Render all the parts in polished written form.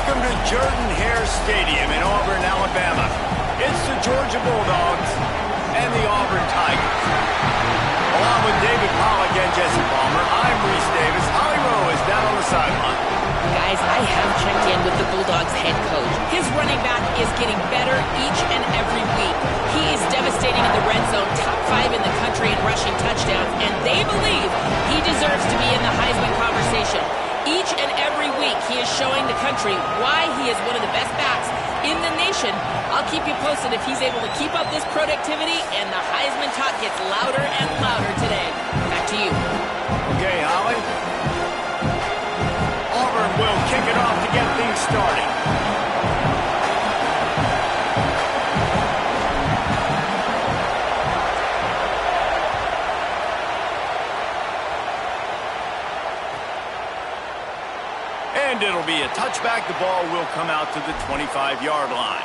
Welcome to Jordan-Hare Stadium in Auburn, Alabama. It's the Georgia Bulldogs and the Auburn Tigers. Along with David Pollack and Jesse Palmer, I'm Reese Davis. Holly Rowe is down on the sideline. Guys, I have checked in with the Bulldogs head coach. His running back is getting better each and every week. He is devastating in the red zone, top 5 in the country in rushing touchdowns, and they believe he deserves to be in the Heisman conversation. Each and every week, he is showing the country why he is one of the best backs in the nation. I'll keep you posted if he's able to keep up this productivity, and the Heisman talk gets louder and louder today. Back to you. Okay, Holly. Auburn will kick it off to get things started. And it'll be a touchback. The ball will come out to the 25-yard line.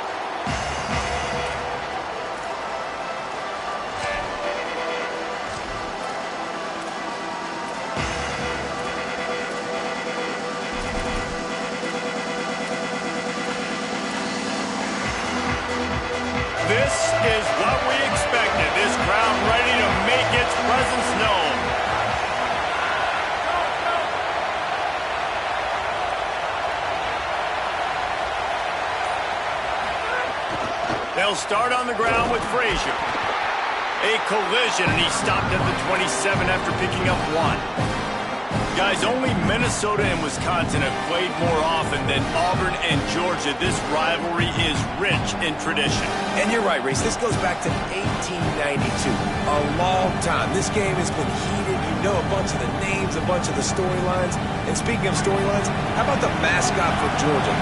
This is what we expected. This crowd ready to make its presence known. They'll start on the ground with Frazier. A collision, and he stopped at the 27 after picking up 1. Guys, only Minnesota and Wisconsin have played more often than Auburn and Georgia. This rivalry is rich in tradition. And you're right, Reese. This goes back to 1892. A long time. This game has been heated. You know a bunch of the names, a bunch of the storylines. And speaking of storylines, how about the mascot for Georgia?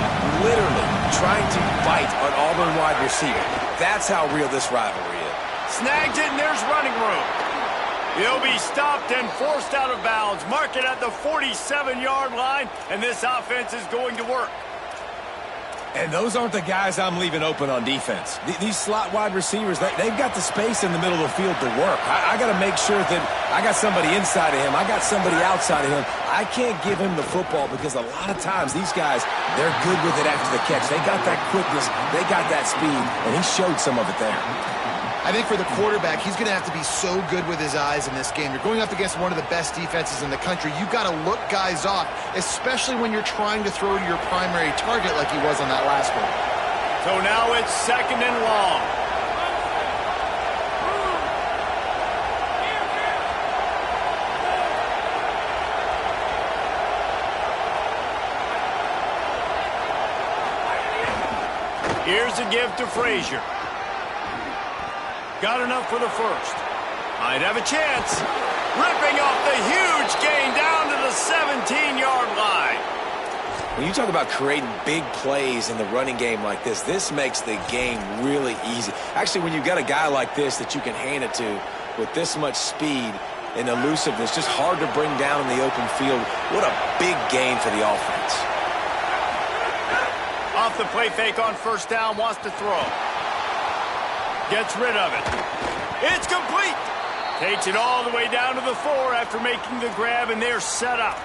Literally trying to bite an Auburn wide receiver. That's how real this rivalry is. Snagged it, and there's running room. He'll be stopped and forced out of bounds. Mark it at the 47-yard line, and this offense is going to work. And those aren't the guys I'm leaving open on defense. These slot wide receivers, they've got the space in the middle of the field to work. I got to make sure that I got somebody inside of him. I got somebody outside of him. I can't give him the football because a lot of times these guys, they're good with it after the catch. They got that quickness. They got that speed, and he showed some of it there. I think for the quarterback, he's going to have to be so good with his eyes in this game. You're going up against one of the best defenses in the country. You've got to look guys off, especially when you're trying to throw to your primary target like he was on that last one. So now it's 2nd and long. Here's a give to Frazier. Got enough for the first. Might have a chance. Ripping off the huge gain down to the 17-yard line. When you talk about creating big plays in the running game like this, this makes the game really easy. Actually, when you got a guy like this that you can hand it to with this much speed and elusiveness, just hard to bring down in the open field, what a big gain for the offense. Off the play fake on first down, wants to throw. Gets rid of it. It's complete. Takes it all the way down to the 4 after making the grab, and they're set up.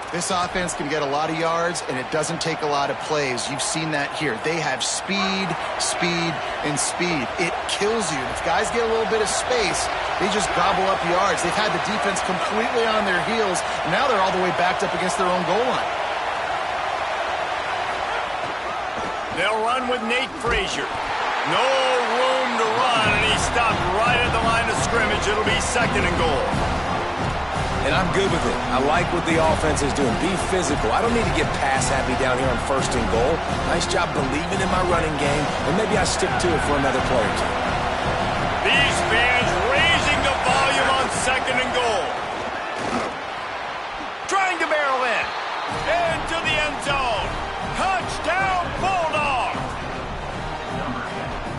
This offense can get a lot of yards, and it doesn't take a lot of plays. You've seen that here. They have speed, speed, and speed. It kills you. If guys get a little bit of space, they just gobble up yards. They've had the defense completely on their heels. Now they're all the way backed up against their own goal line. They'll run with Nate Frazier. No room to run, and he stopped right at the line of scrimmage. It'll be 2nd and goal. And I'm good with it. I like what the offense is doing. Be physical. I don't need to get pass happy down here on 1st and goal. Nice job believing in my running game, and maybe I stick to it for another play or two. These fans raising the volume on 2nd and goal. Trying to barrel in. Into the end zone. Touchdown, Bulldogs!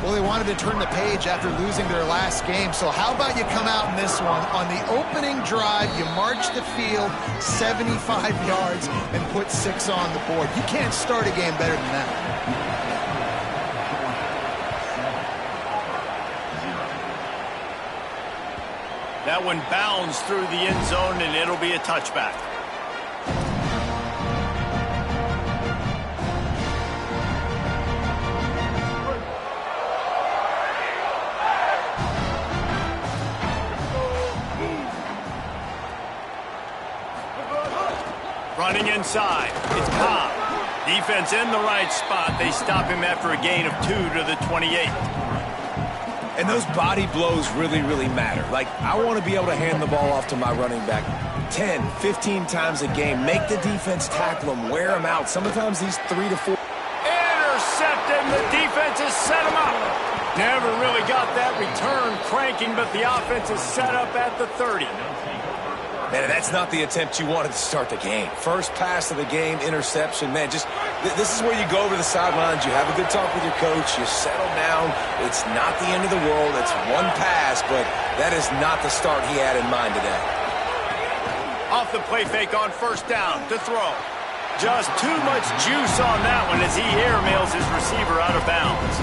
Well, they wanted to turn the page after losing their last game, so how about you come out in this one? On the opening drive, you march the field 75 yards and put 6 on the board. You can't start a game better than that. That one bounds through the end zone, and it'll be a touchback. Running inside. It's Cobb. Defense in the right spot. They stop him after a gain of 2 to the 28. And those body blows really, really matter. Like, I want to be able to hand the ball off to my running back 10, 15 times a game. Make the defense tackle him, wear him out. Sometimes these 3 to 4. Intercepted, and the defense has set him up. Never really got that return cranking, but the offense is set up at the 30. Man, that's not the attempt you wanted to start the game. First pass of the game, interception. Man, just this is where you go over the sidelines. You have a good talk with your coach. You settle down. It's not the end of the world. It's one pass, but that is not the start he had in mind today. Off the play fake on first down to throw. Just too much juice on that one as he airmails his receiver out of bounds.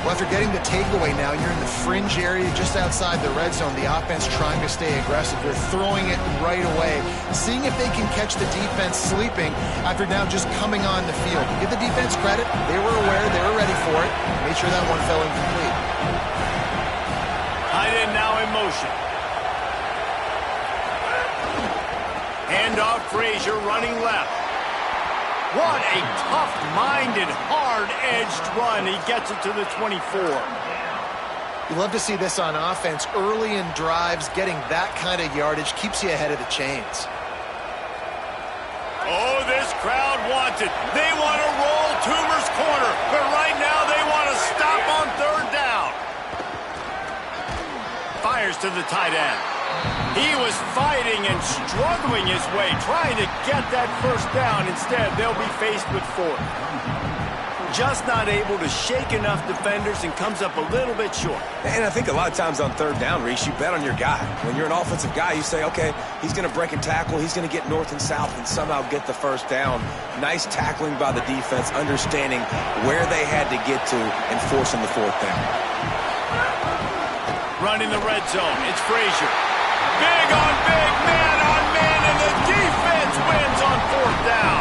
Well, after getting the takeaway now, you're in the fringe area just outside the red zone. The offense trying to stay aggressive. They're throwing it right away, seeing if they can catch the defense sleeping after now just coming on the field. Give the defense credit. They were aware. They were ready for it. Made sure that one fell incomplete. Tight end now in motion. Handoff, Frazier running left. What a tough-minded, hard-edged run. He gets it to the 24. You love to see this on offense. Early in drives, getting that kind of yardage keeps you ahead of the chains. Oh, this crowd wants it. They want to roll Toomer's corner, but right now they want to stop on third down. Fires to the tight end. He was fighting and struggling his way, trying to get that first down. Instead, they'll be faced with 4th. Just not able to shake enough defenders and comes up a little bit short. And I think a lot of times on third down, Reese, you bet on your guy. When you're an offensive guy, you say, okay, he's going to break and tackle. He's going to get north and south and somehow get the first down. Nice tackling by the defense, understanding where they had to get to and forcing the 4th down. Running the red zone, it's Frazier. Big on big, man on man, and the defense wins on 4th down.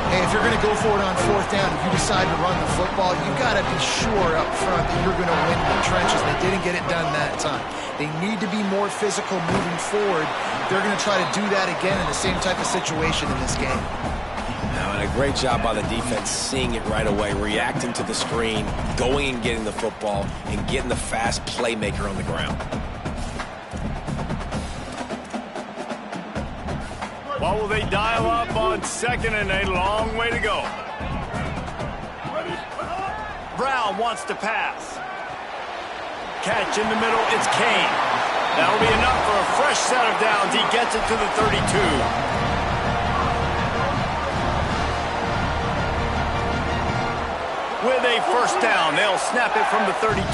Hey, if you're going to go for it on 4th down, if you decide to run the football, you've got to be sure up front that you're going to win the trenches. They didn't get it done that time. They need to be more physical moving forward. They're going to try to do that again in the same type of situation in this game. Now, and a great job by the defense seeing it right away, reacting to the screen, going and getting the football, and getting the fast playmaker on the ground. What will they dial up on 2nd and a long way to go? Brown wants to pass. Catch in the middle, it's Kane. That'll be enough for a fresh set of downs. He gets it to the 32. With a first down, they'll snap it from the 32.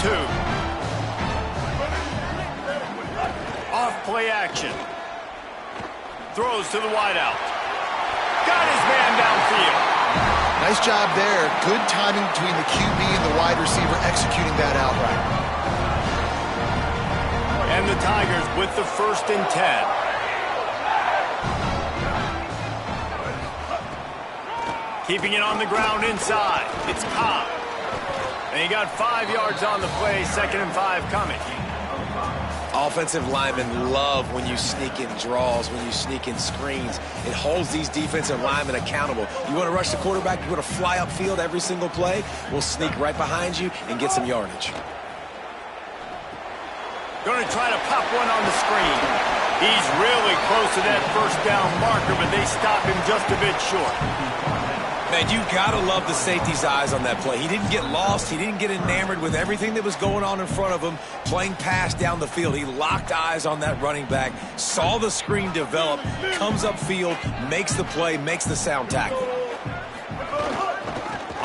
Off play action. Throws to the wideout. Got his man downfield. Nice job there. Good timing between the QB and the wide receiver executing that outright. And the Tigers with the 1st and 10. Keeping it on the ground inside. It's Cobb. And he got 5 yards on the play. 2nd and 5 coming. Offensive linemen love when you sneak in draws, when you sneak in screens. It holds these defensive linemen accountable. You want to rush the quarterback, you want to fly upfield every single play, we'll sneak right behind you and get some yardage. Going to try to pop one on the screen. He's really close to that first down marker, but they stop him just a bit short. Man, you got to love the safety's eyes on that play. He didn't get lost. He didn't get enamored with everything that was going on in front of him, playing pass down the field. He locked eyes on that running back, saw the screen develop, comes upfield, makes the play, makes the sound tackle.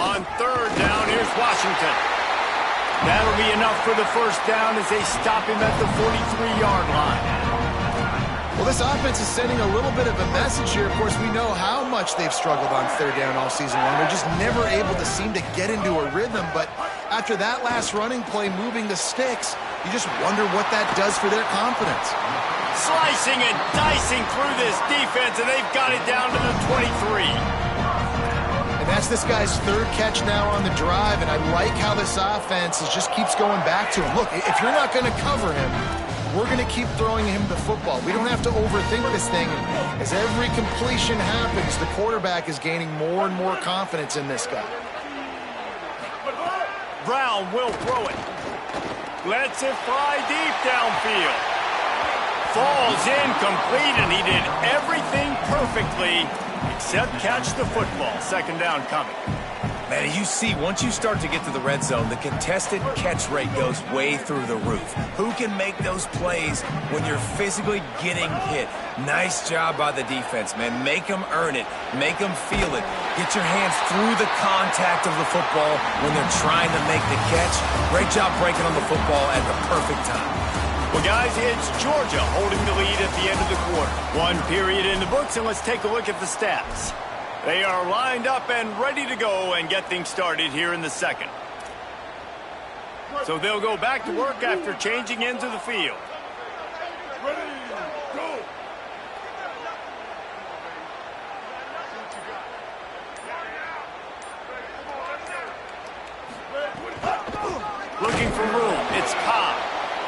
On 3rd down, here's Washington. That'll be enough for the first down as they stop him at the 43-yard line. Well, this offense is sending a little bit of a message here. Of course, we know how much they've struggled on 3rd down all season long. They're just never able to seem to get into a rhythm. But after that last running play, moving the sticks, you just wonder what that does for their confidence. Slicing and dicing through this defense, and they've got it down to the 23. And that's this guy's 3rd catch now on the drive, and I like how this offense just keeps going back to him. Look, if you're not going to cover him, we're going to keep throwing him the football. We don't have to overthink this thing. As every completion happens, the quarterback is gaining more and more confidence in this guy. Brown will throw it. Lets it fly deep downfield. Falls incomplete, and he did everything perfectly except catch the football. Second down coming. Man, you see, once you start to get to the red zone, the contested catch rate goes way through the roof. Who can make those plays when you're physically getting hit? Nice job by the defense, man. Make them earn it. Make them feel it. Get your hands through the contact of the football when they're trying to make the catch. Great job breaking on the football at the perfect time. Well, guys, it's Georgia holding the lead at the end of the quarter. One period in the books, and let's take a look at the stats. They are lined up and ready to go and get things started here in the second. So they'll go back to work after changing into the field. Ready, go! Looking for room, it's Cobb.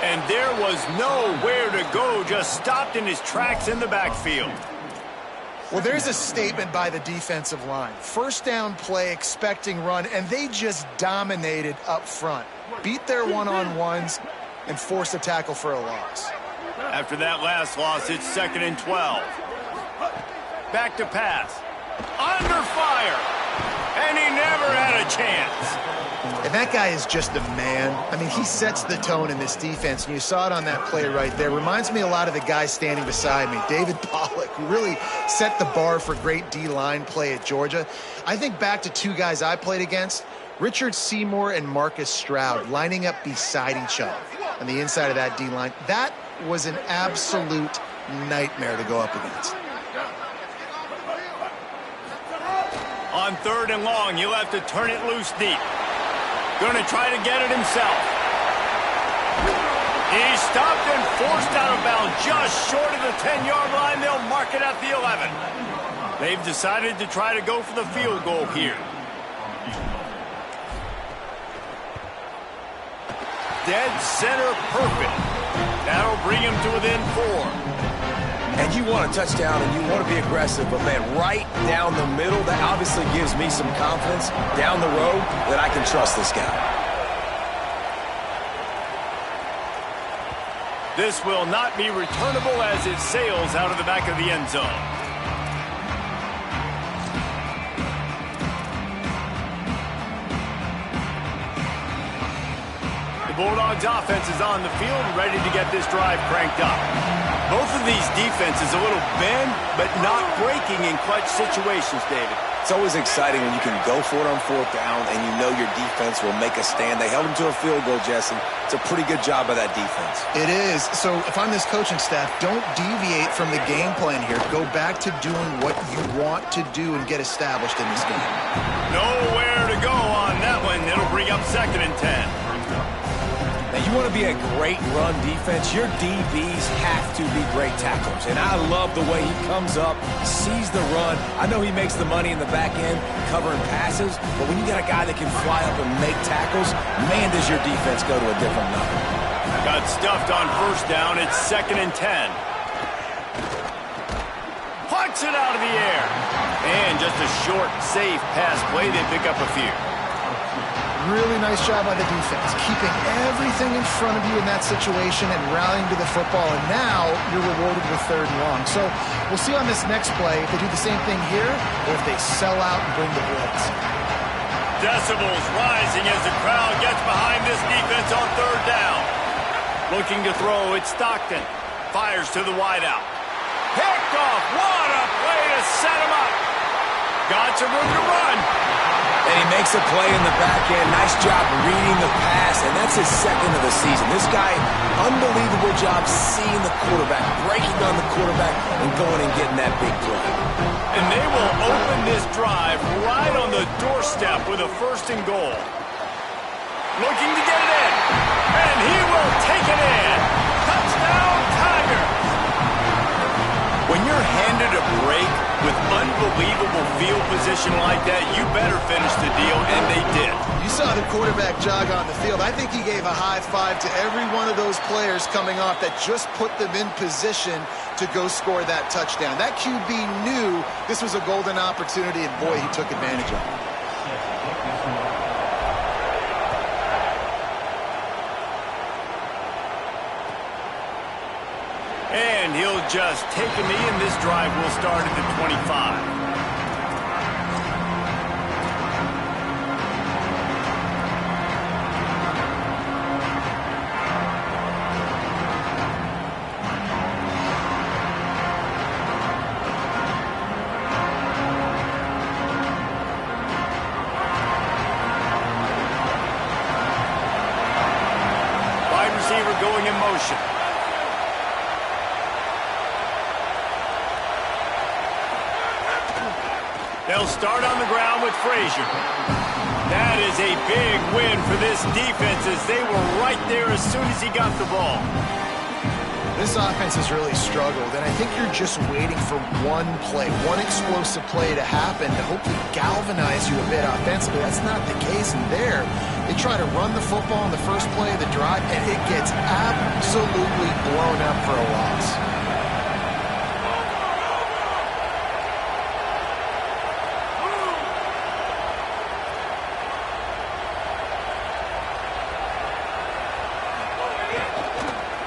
And there was nowhere to go, just stopped in his tracks in the backfield. Well, there's a statement by the defensive line. First down play, expecting run, and they just dominated up front. Beat their one-on-ones and forced a tackle for a loss. After that last loss, it's 2nd and 12. Back to pass. Under fire. And he never had a chance. And that guy is just a man. I mean, he sets the tone in this defense, and you saw it on that play right there. Reminds me a lot of the guy standing beside me, David Pollock, who really set the bar for great D-line play at Georgia. I think back to two guys I played against, Richard Seymour and Marcus Stroud, lining up beside each other on the inside of that D-line. That was an absolute nightmare to go up against. On 3rd and long, he'll have to turn it loose deep. Going to try to get it himself. He's stopped and forced out of bounds just short of the 10-yard line. They'll mark it at the 11. They've decided to try to go for the field goal here. Dead center perfect. That'll bring him to within 4. And you want a touchdown and you want to be aggressive, but man, right down the middle, that obviously gives me some confidence down the road that I can trust this guy. This will not be returnable as it sails out of the back of the end zone. The Bulldogs offense is on the field, ready to get this drive cranked up. Both of these defenses a little bend, but not breaking in clutch situations, David. It's always exciting when you can go for it on 4th down and you know your defense will make a stand. They held him to a field goal, Jesse. It's a pretty good job by that defense. It is. So if I'm this coaching staff, don't deviate from the game plan here. Go back to doing what you want to do and get established in this game. Nowhere to go on that one. It'll bring up 2nd and 10. Now, you want to be a great run defense, your DBs have to be great tacklers. And I love the way he comes up, sees the run. I know he makes the money in the back end covering passes, but when you got a guy that can fly up and make tackles, man, does your defense go to a different level. Got stuffed on 1st down. It's 2nd and 10. Puts it out of the air. And just a short, safe pass play. They pick up a few. Really nice job by the defense, keeping everything in front of you in that situation and rallying to the football. And now you're rewarded with 3rd and long. So we'll see on this next play if they do the same thing here or if they sell out and bring the blitz. Decibels rising as the crowd gets behind this defense on 3rd down. Looking to throw, it's Stockton. Fires to the wideout. Picked off. What a play to set him up. Got some room to run. And he makes a play in the back end. Nice job reading the pass, and that's his 2nd of the season. This guy, unbelievable job seeing the quarterback, breaking on the quarterback, and going and getting that big play. And they will open this drive right on the doorstep with a 1st and goal. Looking to get it in, and he will take it in. Touchdown, Tigers! When you're you're handed a break with unbelievable field position like that, you better finish the deal, and they did. You saw the quarterback jog on the field. I think he gave a high five to every one of those players coming off that just put them in position to go score that touchdown. That QB knew this was a golden opportunity, and boy, he took advantage of it. And he'll just take a knee, and this drive will start at the 25. Wide receiver going in motion. They'll start on the ground with Frazier. That is a big win for this defense as they were right there as soon as he got the ball. This offense has really struggled, and I think you're just waiting for one play, one explosive play to happen to hopefully galvanize you a bit offensively. That's not the case in there. They try to run the football on the first play of the drive, and it gets absolutely blown up for a loss.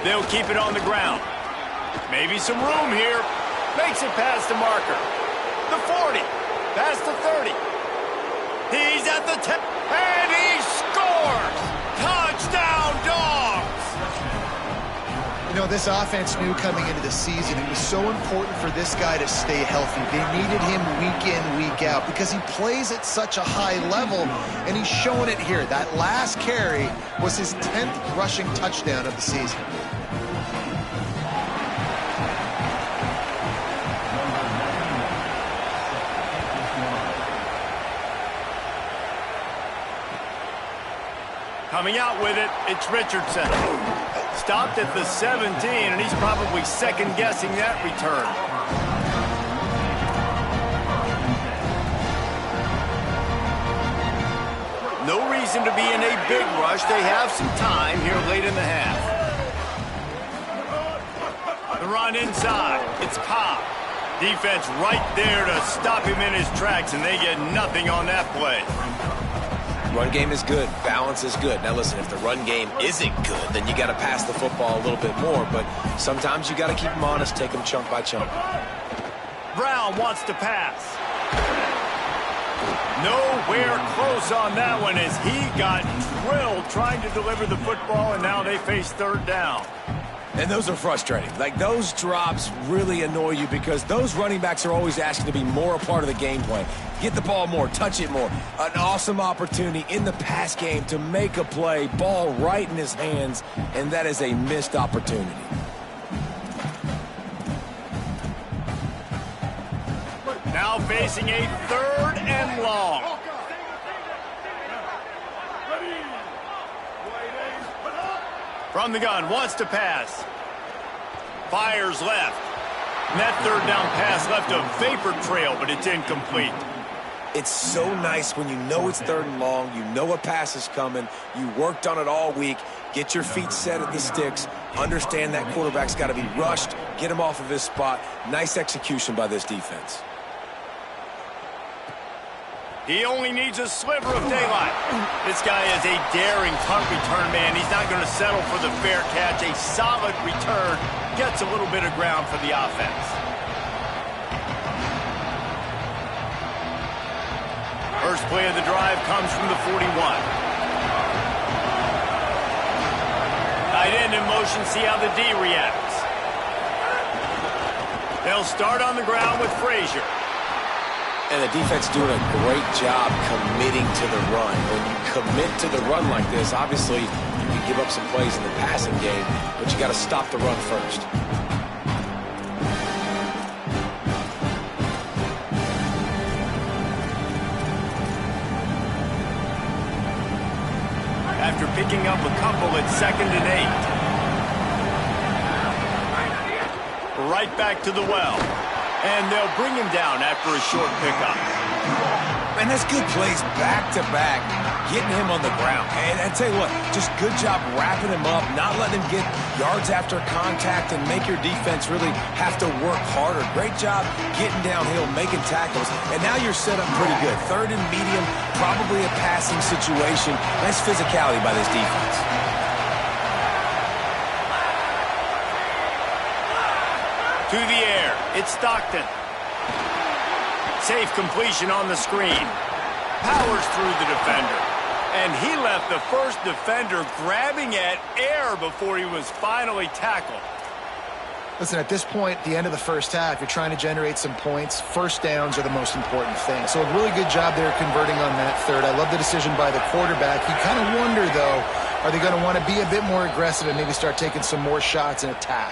They'll keep it on the ground. Maybe some room here. Makes it past the marker. The 40. Past the 30. He's at the 10. And he scores! Touchdown, Dogs! You know, this offense knew coming into the season it was so important for this guy to stay healthy. They needed him week in, week out because he plays at such a high level, and he's showing it here. That last carry was his 10th rushing touchdown of the season. Coming out with it, it's Richardson. Stopped at the 17, and he's probably second-guessing that return. No reason to be in a big rush. They have some time here late in the half. The run inside. It's Cobb. Defense right there to stop him in his tracks, and they get nothing on that play. Run game is good. Balance is good. Now, listen, if the run game isn't good, then you got to pass the football a little bit more. But sometimes you got to keep them honest, take them chunk by chunk. Brown wants to pass. Nowhere close on that one as he got drilled trying to deliver the football, and now they face third down. And those are frustrating. Like, those drops really annoy you because those running backs are always asking to be more a part of the game plan. Get the ball more, touch it more. An awesome opportunity in the pass game to make a play, ball right in his hands, and that is a missed opportunity. Now facing a third and long. From the gun, wants to pass. Fires left. And that third down pass left a vapor trail, but it's incomplete. It's so nice when you know it's third and long, you know a pass is coming, you worked on it all week, get your feet set at the sticks, understand that quarterback's got to be rushed, get him off of his spot. Nice execution by this defense. He only needs a sliver of daylight. This guy is a daring punt return man. He's not going to settle for the fair catch. A solid return gets a little bit of ground for the offense. First play of the drive comes from the 41. Tight end in motion, see how the D reacts. They'll start on the ground with Frazier. And the defense doing a great job committing to the run. When you commit to the run like this, obviously you can give up some plays in the passing game, but you got to stop the run first. After picking up a couple at 2nd and 8. Right back to the well. And they'll bring him down after a short pickup. And that's good plays back-to-back, getting him on the ground. And I tell you what, just good job wrapping him up, not letting him get yards after contact and make your defense really have to work harder. Great job getting downhill, making tackles. And now you're set up pretty good. Third and medium, probably a passing situation. Nice physicality by this defense. To the air, it's Stockton. Safe completion on the screen. Powers through the defender. And he left the first defender grabbing at air before he was finally tackled. Listen, at this point, the end of the first half, you're trying to generate some points. First downs are the most important thing. So a really good job there converting on that third. I love the decision by the quarterback. You kind of wonder, though, are they going to want to be a bit more aggressive and maybe start taking some more shots and attack?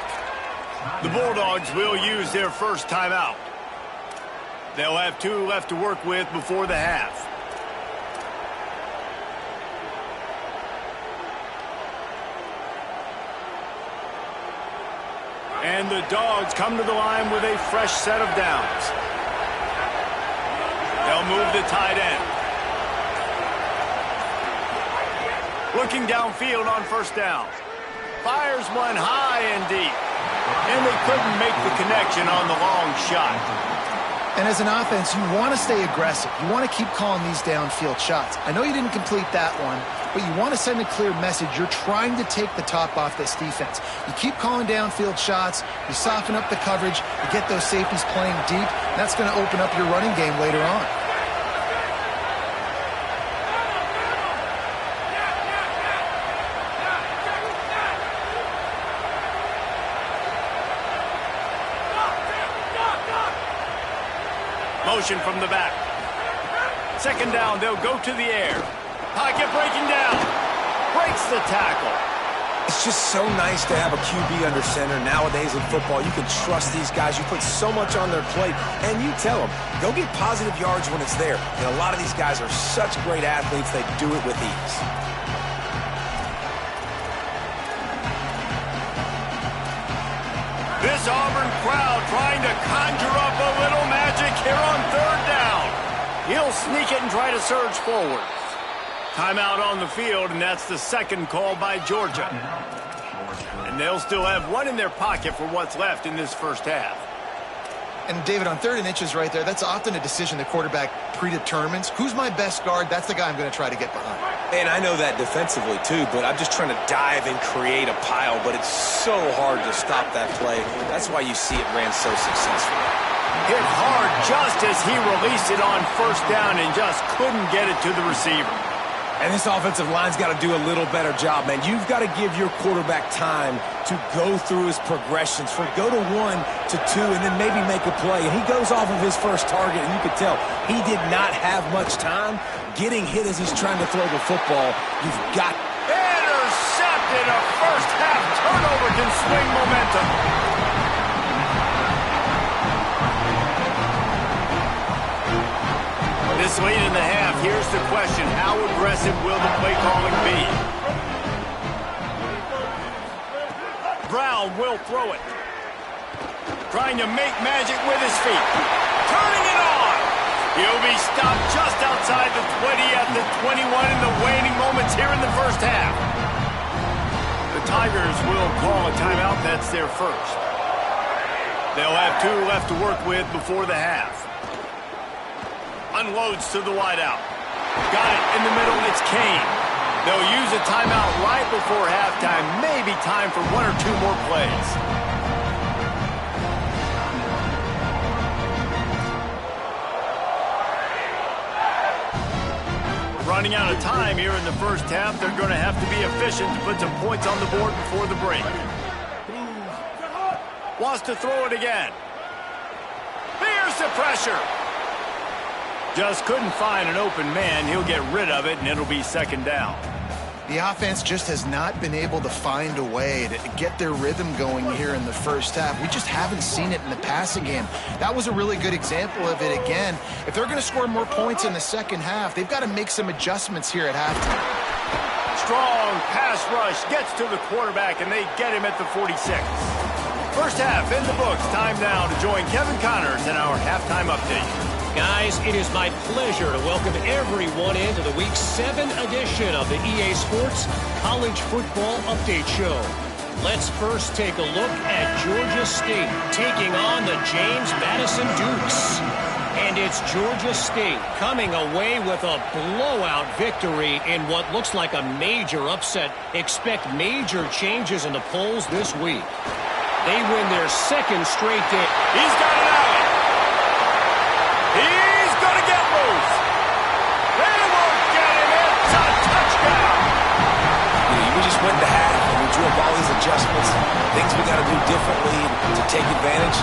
The Bulldogs will use their first timeout. They'll have 2 left to work with before the half. And the Dogs come to the line with a fresh set of downs. They'll move the tight end. Looking downfield on first down. Fires one high and deep. And they couldn't make the connection on the long shot. And as an offense, you want to stay aggressive. You want to keep calling these downfield shots. I know you didn't complete that one, but you want to send a clear message. You're trying to take the top off this defense. You keep calling downfield shots. You soften up the coverage. You get those safeties playing deep. That's going to open up your running game later on. Motion from the back. Second down, they'll go to the air. Pocket breaking down. Breaks the tackle. It's just so nice to have a QB under center. Nowadays in football, you can trust these guys. You put so much on their plate, and you tell them, go get positive yards when it's there. And a lot of these guys are such great athletes, they do it with ease. This Auburn crowd trying to conjure up a little magic here on third down. He'll sneak it and try to surge forward. Timeout on the field, and that's the second call by Georgia. And they'll still have one in their pocket for what's left in this first half. And, David, on 3rd and inches right there, that's often a decision the quarterback predetermines. Who's my best guard? That's the guy I'm going to try to get behind. And I know that defensively, too, but I'm just trying to dive and create a pile, but it's so hard to stop that play. That's why you see it ran so successfully. Hit hard just as he released it on first down and just couldn't get it to the receiver. And this offensive line's got to do a little better job, man. You've got to give your quarterback time to go through his progressions from go to 1 to 2 and then maybe make a play. And he goes off of his first target, and you could tell he did not have much time getting hit as he's trying to throw the football. You've got intercepted. A first half turnover can swing momentum. This late in the half, here's the question. How aggressive will the play calling be? Brown will throw it. Trying to make magic with his feet. Turning it on. He'll be stopped just outside the 20 at the 21 in the waning moments here in the first half. The Tigers will call a timeout. That's their first. They'll have 2 left to work with before the half. Unloads to the wideout. Got it in the middle. It's Kane. They'll use a timeout right before halftime. Maybe time for 1 or 2 more plays. Running out of time here in the first half. They're going to have to be efficient to put some points on the board before the break. Wants to throw it again. There's the pressure. Just couldn't find an open man. He'll get rid of it, and it'll be second down. The offense just has not been able to find a way to get their rhythm going here in the first half. We just haven't seen it in the passing game. That was a really good example of it again. If they're going to score more points in the second half, they've got to make some adjustments here at halftime. Strong pass rush gets to the quarterback, and they get him at the 46. First half in the books. Time now to join Kevin Connors in our halftime update. Guys, it is my pleasure to welcome everyone into the Week 7 edition of the EA Sports College Football Update Show. Let's first take a look at Georgia State taking on the James Madison Dukes. And it's Georgia State coming away with a blowout victory in what looks like a major upset. Expect major changes in the polls this week. They win their second straight day. He's got it out. He's going to get loose. They won't get him. It's a touchdown. We just went to half and we drew up all these adjustments, things we got to do differently to take advantage.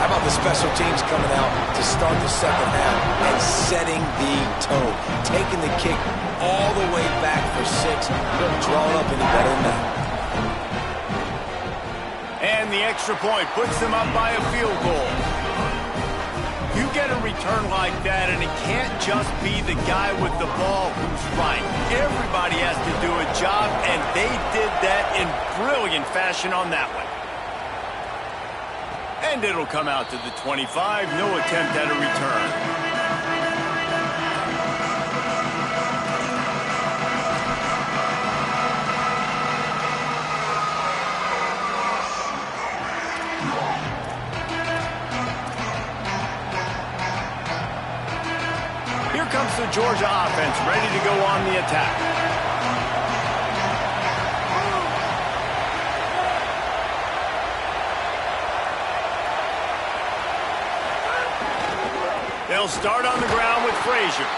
How about the special teams coming out to start the second half and setting the tone, taking the kick all the way back for 6. Don't draw it up any better than that. And the extra point puts them up by a field goal. You get a return like that, and it can't just be the guy with the ball who's right. Everybody has to do a job, and they did that in brilliant fashion on that one. And it'll come out to the 25. No attempt at a return. Comes the Georgia offense ready to go on the attack. They'll start on the ground with Frazier.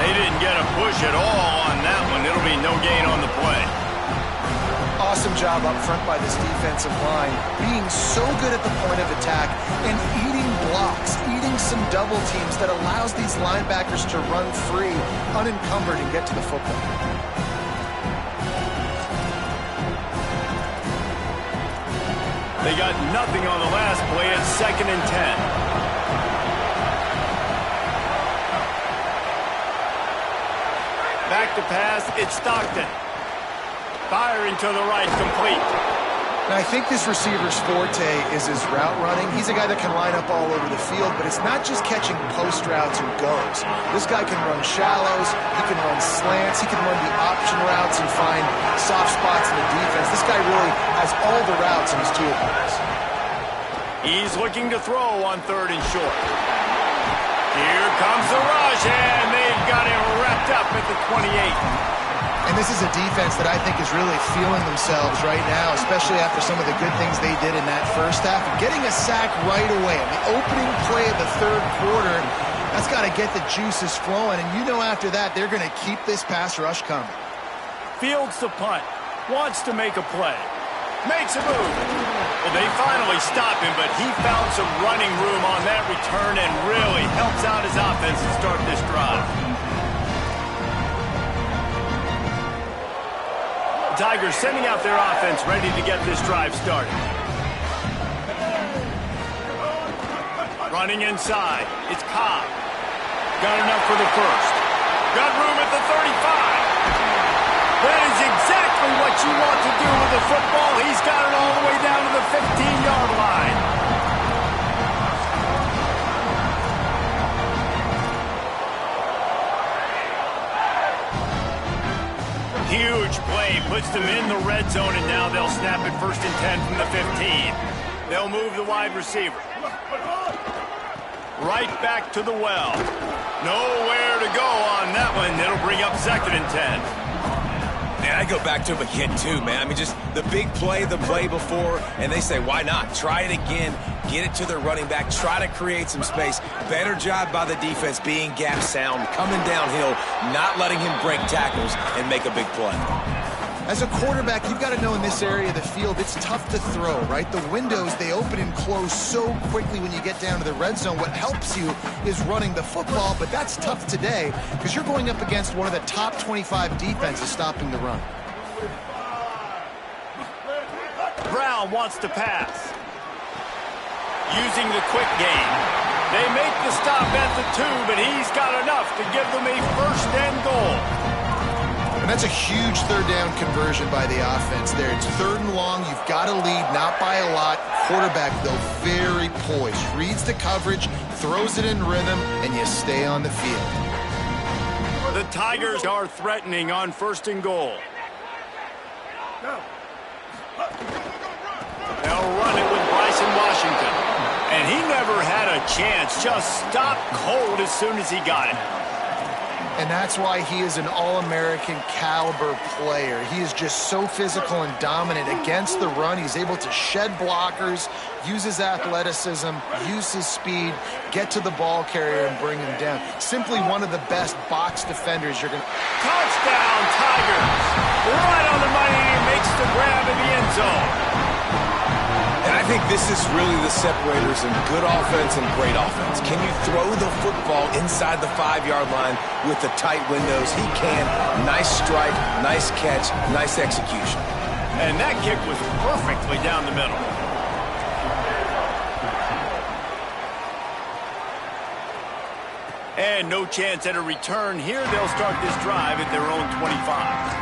They didn't get a push at all on that one. It'll be no gain on the play. Awesome job up front by this defensive line, being so good at the point of attack and eating blocks, eating some double teams that allows these linebackers to run free, unencumbered, and get to the football. They got nothing on the last play. It's 2nd and 10. Back to pass. It's Stockton. Firing to the right, complete. Now, I think this receiver's forte is his route running. He's a guy that can line up all over the field, but it's not just catching post routes and goes. This guy can run shallows, he can run slants, he can run the option routes and find soft spots in the defense. This guy really has all the routes in his toolbox. He's looking to throw on 3rd and short. Here comes the rush, and they've got him wrapped up at the 28. And this is a defense that I think is really feeling themselves right now, especially after some of the good things they did in that first half. And getting a sack right away in the opening play of the 3rd quarter, that's got to get the juices flowing. And you know after that, they're going to keep this pass rush coming. Fields the punt. Wants to make a play. Makes a move. Well, they finally stop him, but he found some running room on that return and really helps out his offense to start this drive. Tigers sending out their offense ready to get this drive started. Running inside. It's Cobb. Got enough for the first. Got room at the 35. That is exactly what you want to do with the football. He's got it all the way down to the 15-yard line. Huge play, puts them in the red zone, and now they'll snap it 1st and 10 from the 15. They'll move the wide receiver. Right back to the well. Nowhere to go on that one. It'll bring up 2nd and 10. Man, I go back to him again, too, man. I mean, just the big play, the play before, and they say, why not? Try it again. Get it to their running back. Try to create some space. Better job by the defense being gap sound, coming downhill, not letting him break tackles and make a big play. As a quarterback, you've got to know in this area of the field, it's tough to throw, right? The windows, they open and close so quickly when you get down to the red zone. What helps you is running the football, but that's tough today because you're going up against one of the top 25 defenses stopping the run. Brown wants to pass. Using the quick game. They make the stop at the 2, but he's got enough to give them a 1st and goal. And that's a huge third down conversion by the offense there. It's 3rd and long. You've got to lead, not by a lot. Quarterback, though, very poised. Reads the coverage, throws it in rhythm, and you stay on the field. The Tigers are threatening on 1st and goal. They'll run it with Bryson Washington. And he never had a chance. Just stopped cold as soon as he got it. And that's why he is an All-American caliber player. He is just so physical and dominant against the run. He's able to shed blockers, use his athleticism, use his speed, get to the ball carrier and bring him down. Simply one of the best box defenders you're going to... Touchdown, Tigers! Right on the money, he makes the grab in the end zone. And I think this is really the separators in good offense and great offense. Can you throw the football inside the 5-yard line with the tight windows? He can. Nice strike, nice catch, nice execution. And that kick was perfectly down the middle. And no chance at a return here. They'll start this drive at their own 25.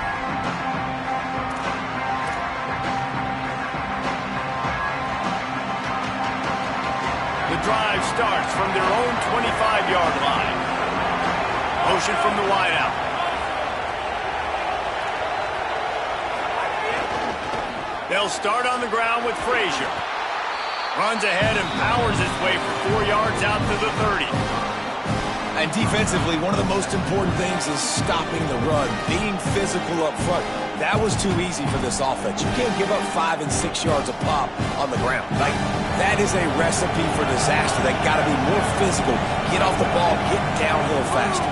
Drive starts from their own 25-yard line. Motion from the wideout. They'll start on the ground with Frazier. Runs ahead and powers his way for 4 yards out to the 30. And defensively, one of the most important things is stopping the run, being physical up front. That was too easy for this offense. You can't give up 5 and 6 yards a pop on the ground. Like, that is a recipe for disaster. They got to be more physical, get off the ball, get downhill faster.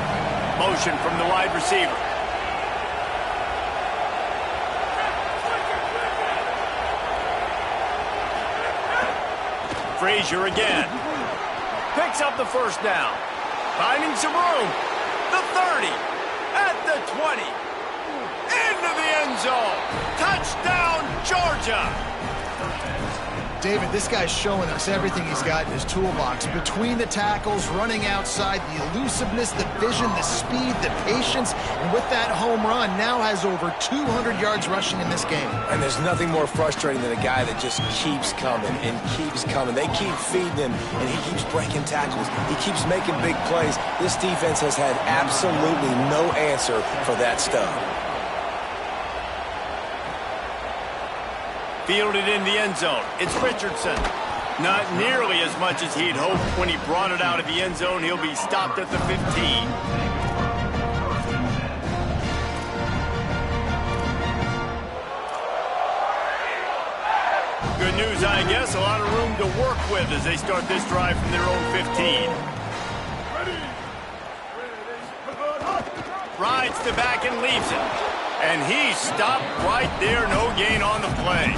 Motion from the wide receiver. Frazier again. Picks up the 1st down. Finding some room. The 30. At the 20. Into the end zone. Touchdown, Georgia. David, this guy's showing us everything he's got in his toolbox. Between the tackles, running outside, the elusiveness, the vision, the speed, the patience, and with that home run, now has over 200 yards rushing in this game. And there's nothing more frustrating than a guy that just keeps coming and keeps coming. They keep feeding him, and he keeps breaking tackles. He keeps making big plays. This defense has had absolutely no answer for that stuff. Fielded in the end zone. It's Richardson. Not nearly as much as he'd hoped when he brought it out of the end zone. He'll be stopped at the 15. Good news, I guess. A lot of room to work with as they start this drive from their own 15. Rides the back and leaves it. And he stopped right there. No gain on the play.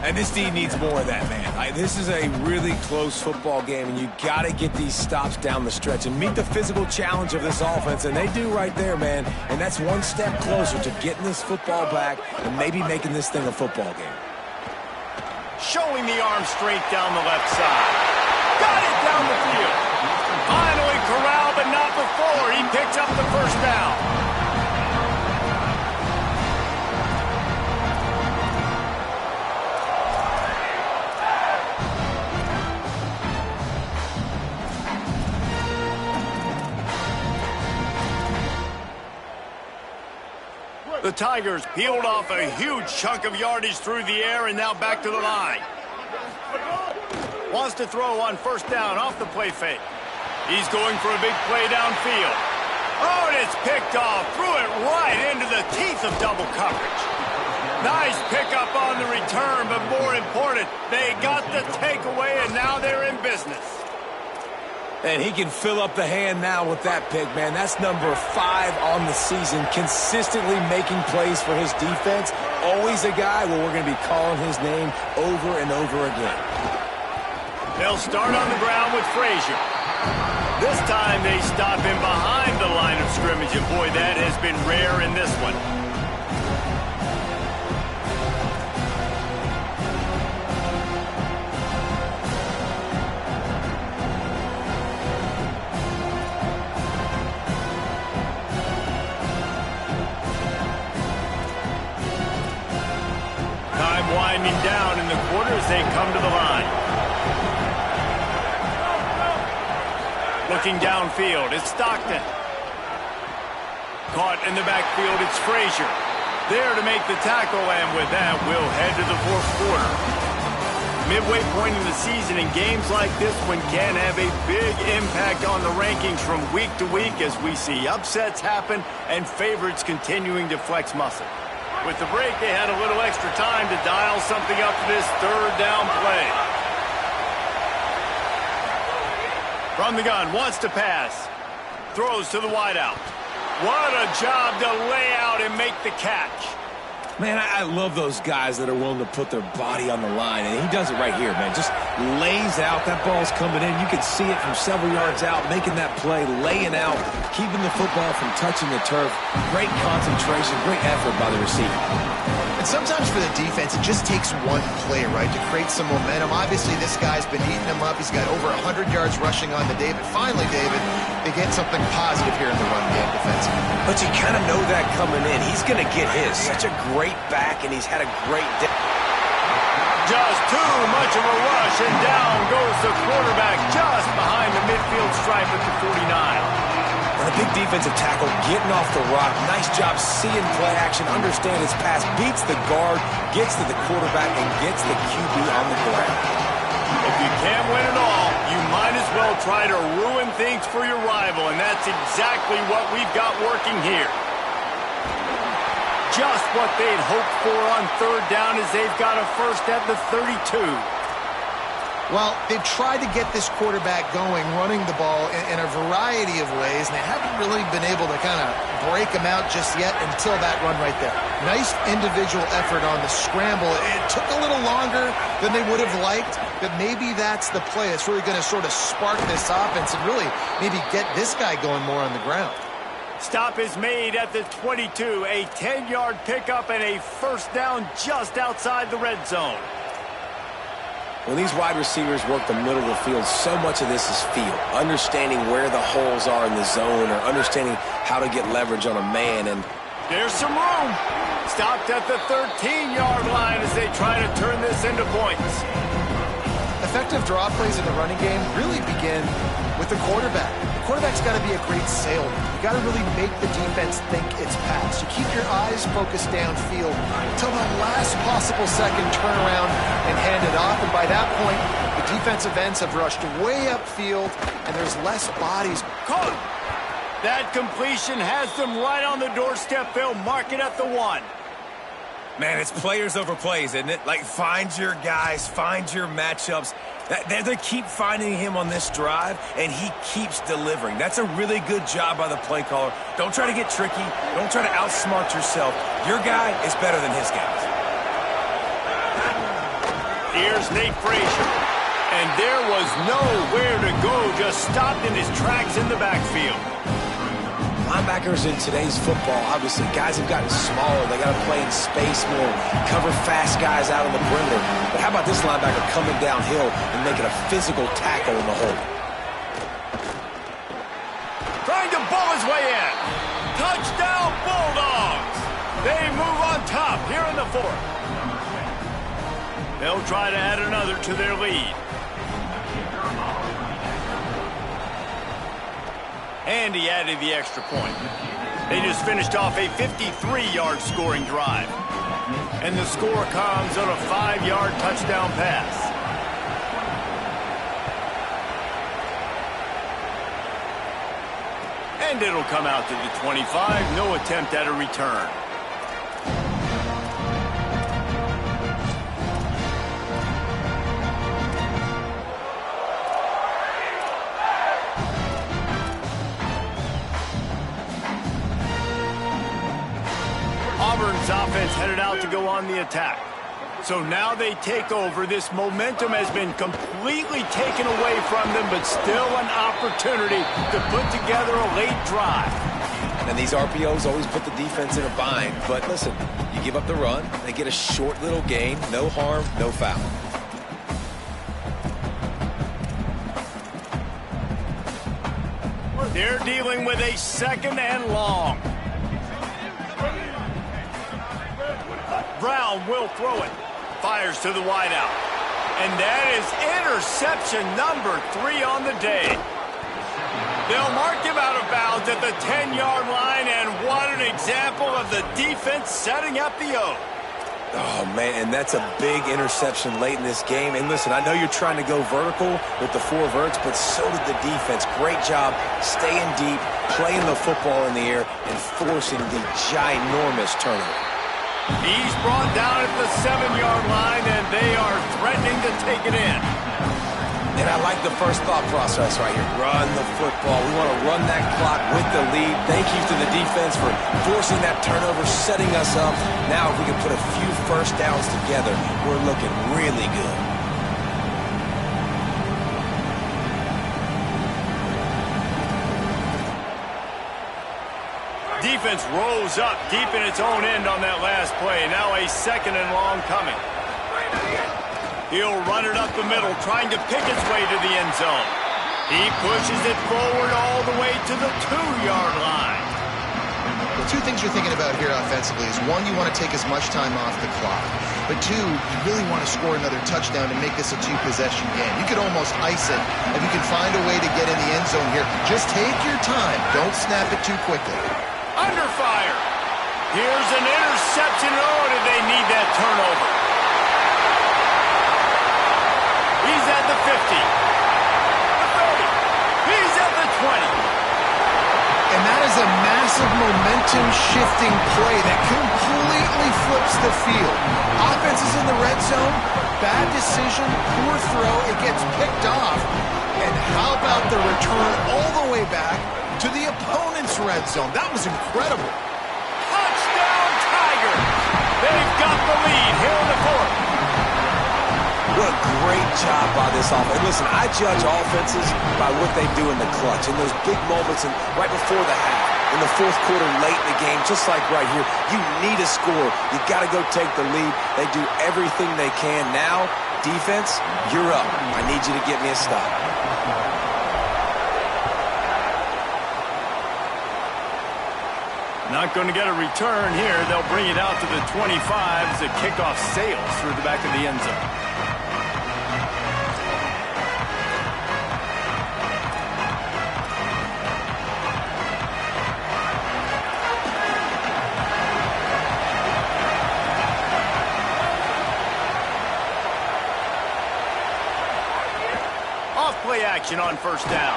And this D needs more of that, man. This is a really close football game, and you got to get these stops down the stretch and meet the physical challenge of this offense, and they do right there, man. And that's one step closer to getting this football back and maybe making this thing a football game. Showing the arm strength down the left side. Got it down the field. Finally corralled, but not before. He picks up the 1st down. The Tigers peeled off a huge chunk of yardage through the air and now back to the line. Wants to throw on 1st down off the play fake. He's going for a big play downfield. Oh, and it's picked off. Threw it right into the teeth of double coverage. Nice pickup on the return, but more important, they got the takeaway and now they're in business. And he can fill up the hand now with that pick, man. That's number 5 on the season, consistently making plays for his defense. Always a guy where we're going to be calling his name over and over again. They'll start on the ground with Frazier. This time they stop him behind the line of scrimmage, and boy, that has been rare in this one. winding down in the quarter as they come to the line. Looking downfield, it's Stockton. Caught in the backfield, it's Frazier. There to make the tackle, and with that, we'll head to the fourth quarter. Midway point in the season, and games like this one can have a big impact on the rankings from week to week as we see upsets happen and favorites continuing to flex muscle. With the break, they had a little extra time to dial something up for this third down play. From the gun, wants to pass. Throws to the wideout. What a job to lay out and make the catch. Man, I love those guys that are willing to put their body on the line, and he does it right here, man. Just lays out. That ball's coming in. You can see it from several yards out, making that play, laying out, keeping the football from touching the turf. Great concentration, great effort by the receiver. And sometimes for the defense, it just takes one play, right, to create some momentum. Obviously, this guy's been eating him up. He's got over 100 yards rushing on to David. Finally, David, they get something positive here in the run game defensively. But you kind of know that coming in. He's going to get his. Such a great back, and he's had a great day. Just too much of a rush, and down goes the quarterback just behind the midfield stripe at the 49. And a big defensive tackle getting off the rock. Nice job seeing play action, understand his pass, beats the guard, gets to the quarterback, and gets the QB on the ground. If you can't win it all, you might as well try to ruin things for your rival, and that's exactly what we've got working here. Just what they'd hoped for on third down as they've got a first at the 32. Well, they've tried to get this quarterback going, running the ball in a variety of ways, and they haven't really been able to kind of break him out just yet until that run right there. Nice individual effort on the scramble. It took a little longer than they would have liked, but maybe that's the play. It's really going to sort of spark this offense and really maybe get this guy going more on the ground. Stop is made at the 22, a 10-yard pickup and a first down just outside the red zone. When these wide receivers work the middle of the field, so much of this is feel. Understanding where the holes are in the zone or understanding how to get leverage on a man. And there's some room. Stopped at the 13-yard line as they try to turn this into points. Effective draw plays in the running game really begin with the quarterback. The quarterback's got to be a great salesman. You got to really make the defense think it's pass. You keep your eyes focused downfield until the last possible second, turn around and hand it off. And by that point, the defensive ends have rushed way upfield, and there's less bodies. Caught. That completion has them right on the doorstep. They'll mark it at the 1. man, it's players over plays, isn't it? Like, find your guys, find your matchups. They keep finding him on this drive, and he keeps delivering. That's a really good job by the play caller. Don't try to get tricky. Don't try to outsmart yourself. Your guy is better than his guys. Here's Nate Frazier. And there was nowhere to go, just stopped in his tracks in the backfield. Linebackers in today's football, obviously, guys have gotten smaller. They got to play in space more, cover fast guys out on the perimeter. But how about this linebacker coming downhill and making a physical tackle in the hole? Trying to bull his way in. Touchdown, Bulldogs. They move on top here in the fourth. They'll try to add another to their lead. And he added the extra point. They just finished off a 53-yard scoring drive. And the score comes on a 5-yard touchdown pass. And it'll come out to the 25. No attempt at a return. Auburn's offense headed out to go on the attack. So now they take over. This momentum has been completely taken away from them, but still an opportunity to put together a late drive. And these RPOs always put the defense in a bind. But listen, you give up the run, they get a short little gain, no harm, no foul. They're dealing with a second and long. Brown will throw it. fires to the wideout. And that is interception number 3 on the day. They'll mark him out of bounds at the 10-yard line, and what an example of the defense setting up the O. Oh, man, and that's a big interception late in this game. And listen, I know you're trying to go vertical with the 4 verts, but so did the defense. Great job staying deep, playing the football in the air, and forcing the ginormous turnover. He's brought down at the 7-yard line, and they are threatening to take it in. And I like the first thought process right here. Run the football. We want to run that clock with the lead. Thank you to the defense for forcing that turnover, setting us up. Now if we can put a few first downs together, we're looking really good. Defense rose up deep in its own end on that last play. Now a 2nd and long coming. He'll run it up the middle, trying to pick its way to the end zone. He pushes it forward all the way to the 2-yard line. The 2 things you're thinking about here offensively is, 1, you want to take as much time off the clock. But 2, you really want to score another touchdown to make this a 2-possession game. You could almost ice it if you can find a way to get in the end zone here. Just take your time. Don't snap it too quickly. Under fire. Here's an interception. Oh, did they need that turnover? He's at the 50, the 30, he's at the 20. And that is a massive momentum-shifting play that completely flips the field. Offense is in the red zone, bad decision, poor throw, it gets picked off. And how about the return all the way back to the opponent's red zone? That was incredible. Touchdown, Tigers! They've got the lead here in the 4th. What a great job by this offense. And listen, I judge offenses by what they do in the clutch, in those big moments and right before the half, in the 4th quarter, late in the game, just like right here. You need a score. You got to go take the lead. They do everything they can. Now, defense, you're up. I need you to get me a stop. Not going to get a return here. They'll bring it out to the 25 as the kickoff sails through the back of the end zone. Off-play action on 1st down.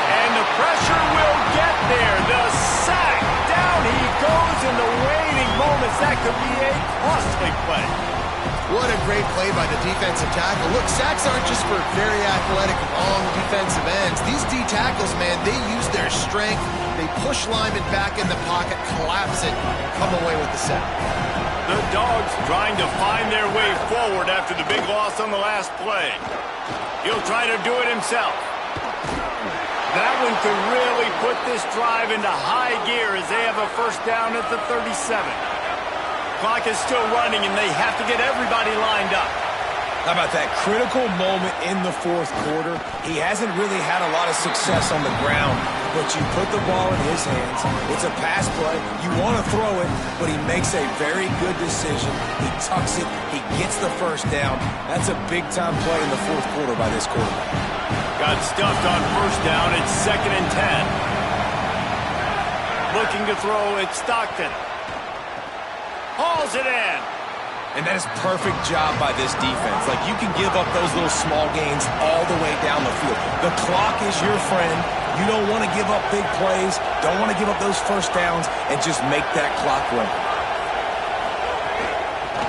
And the pressure will get there. The sack. Down he goes in the waiting moments. That could be a costly play. What a great play by the defensive tackle. Look, sacks aren't just for very athletic, long defensive ends. These D tackles, man, they use their strength. They push linemen back in the pocket, collapse it, come away with the sack. The Dogs trying to find their way forward after the big loss on the last play. He'll try to do it himself. That one could really put this drive into high gear as they have a 1st down at the 37. Clock is still running, and they have to get everybody lined up. How about that critical moment in the 4th quarter? He hasn't really had a lot of success on the ground, but you put the ball in his hands. It's a pass play. You want to throw it, but he makes a very good decision. He tucks it. He gets the 1st down. That's a big-time play in the 4th quarter by this quarterback. Got stuffed on 1st down. It's 2nd and 10. Looking to throw, it's Stockton. Hauls it in. And that is perfect job by this defense. Like, you can give up those little small gains all the way down the field. The clock is your friend. You don't want to give up big plays. Don't want to give up those 1st downs and just make that clock run.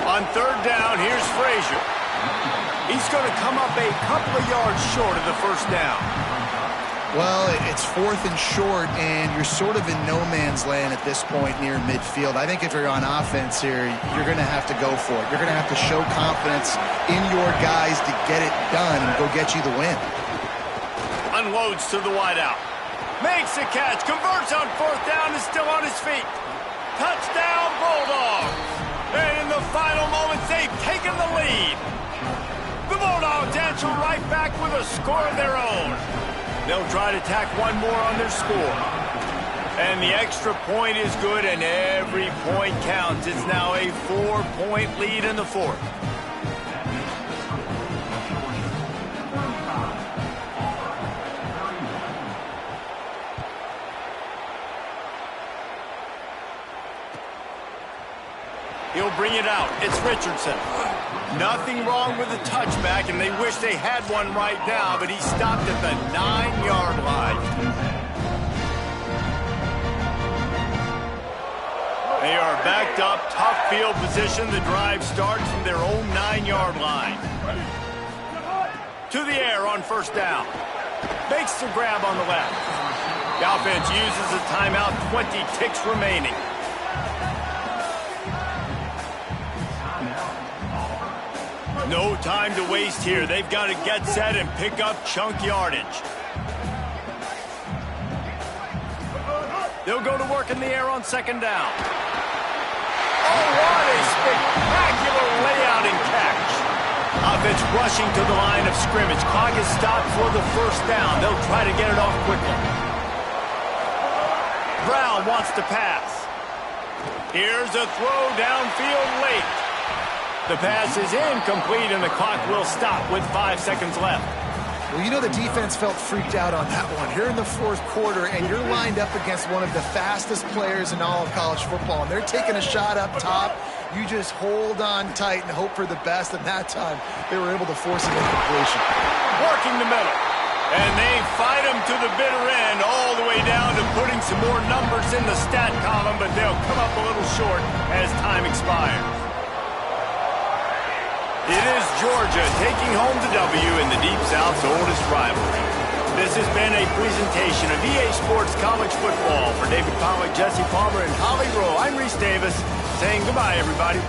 On 3rd down, here's Frazier. He's going to come up a couple of yards short of the 1st down. Well, it's 4th and short, and you're sort of in no man's land at this point near midfield. I think if you're on offense here, you're going to have to go for it. You're going to have to show confidence in your guys to get it done and go get you the win. Unloads to the wideout. Makes a catch. Converts on 4th down. Is still on his feet. Touchdown, Bulldogs. And in the final moments, they've taken the lead. The Bulldogs answer right back with a score of their own. They'll try to tack one more on their score. And the extra point is good, and every point counts. It's now a 4-point lead in the fourth. He'll bring it out. It's Richardson. Nothing wrong with the touchback, and they wish they had one right now, but he stopped at the 9-yard line. They are backed up, tough field position. The drive starts from their own 9-yard line. To the air on first down. Makes the grab on the left. The offense uses a timeout, 20 ticks remaining. No time to waste here. They've got to get set and pick up chunk yardage. They'll go to work in the air on second down. Oh, what a spectacular layout and catch. Offense rushing to the line of scrimmage. Clock is stopped for the first down. They'll try to get it off quickly. Brown wants to pass. Here's a throw downfield late. The pass is incomplete, and the clock will stop with 5 seconds left. Well, you know the defense felt freaked out on that one. Here in the fourth quarter, and you're lined up against one of the fastest players in all of college football, and they're taking a shot up top. You just hold on tight and hope for the best, and that time they were able to force an incompletion. Working the middle, and they fight them to the bitter end, all the way down to putting some more numbers in the stat column, but they'll come up a little short as time expires. It is Georgia taking home the W in the Deep South's oldest rivalry. This has been a presentation of EA Sports College Football. For David Pollack, Jesse Palmer, and Holly Rowe, I'm Reese Davis saying goodbye, everybody.